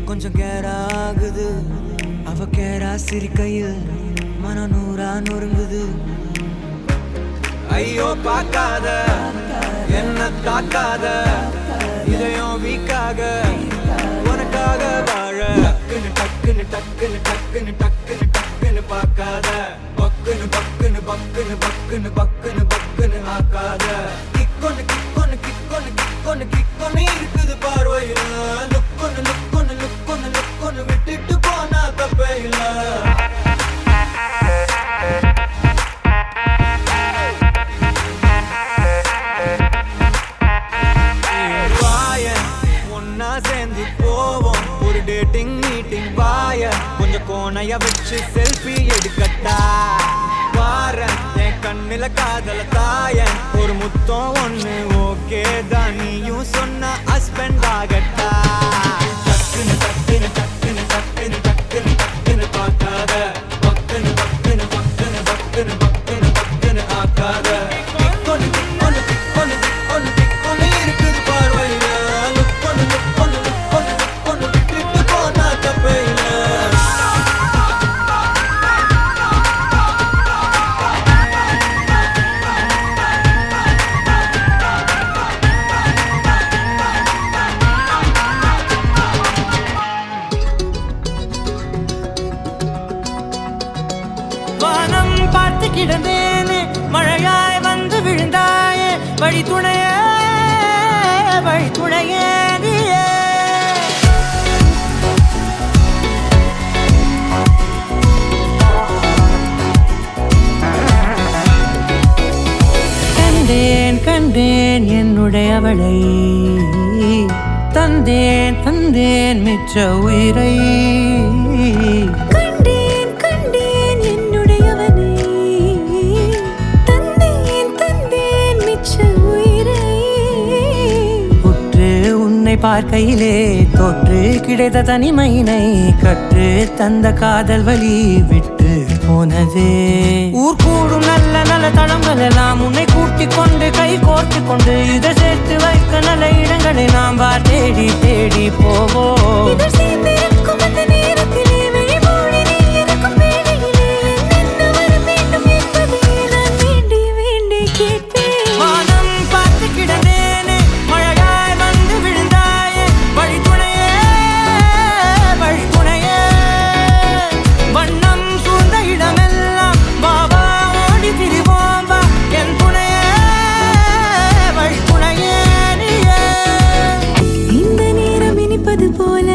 கொஞ்சம் கேராகுது அவ கேரா சிரிக்கையில் மன நூறா நொறுங்குது ஐயோ பார்க்காத என்ன தாக்காத இதயம் வீக்காக உனக்காக வாழ டக்குன்னு டக்குன்னு டக்குன்னு டக்குன்னு டக்குன்னு டக்குன்னு பார்க்காத பக்குன்னு பக்குன்னு பக்குன்னு பக்குன்னு பக்குன்னு பக்குன்னு ஆக்காத கிக்கொன்னு கிக்கொன்னு கிக்கொன்னு கிக்கொன்னு கிக்கொன்னு இருக்குது பார்வையில லுக்கொன்னு லுக்கொன்னு லுக்கொன்னு லுக்கொன்னு விட்டுட்டு போனா தப்பே இல்ல சேர்ந்து போவோம் ஒரு டேட்டிங் மீட்டிங் வாய கொஞ்சம் கோணைய வச்சு செல்ஃபி எடுக்கட்டா வாரேன் என் கண்ணுல காதல தாயன் ஒரு முத்தம் ஒண்ணு ஓகே தான் நீயும் சொன்ன ஹஸ்பண்ட் ஆகட்டா டக்குன்னு டக்குன்னு டக்குன்னு டக்குன்னு டக்குன்னு டக்குன்னு பார்க்காத பக்குன்னு பக்குன்னு பக்குன்னு பக்குன்னு பக்குன்னு பக்குன்னு ஆக்காத கிக்கொன்னு கிக்கொன்னு கிக்கொன்னு கிக்கொன்னு கிக்கொன்னு இருக்குது பார்வையில வானம் பார்த்து கிடந்தேனே மழையாய் வந்து விழுந்தாயே வழி துணையே நீயே கண்டேன் கண்டேன் என்னுடையவளை தந்தேன் தந்தேன் மிச்ச உயிரை பார்க்கையிலே தோற்று கிடைத்த தனிமையினை கற்று தந்த காதல் வழி விட்டு போனதே ஊர் கூடும் நல்ல நல்ல தளங்கள் எல்லாம் உன்னை கூட்டிக் கொண்டு கை கோர்த்து கொண்டு இதை சேர்த்து வைக்க நல்ல இடங்களை நாம் தேடி தேடி போவோம் போல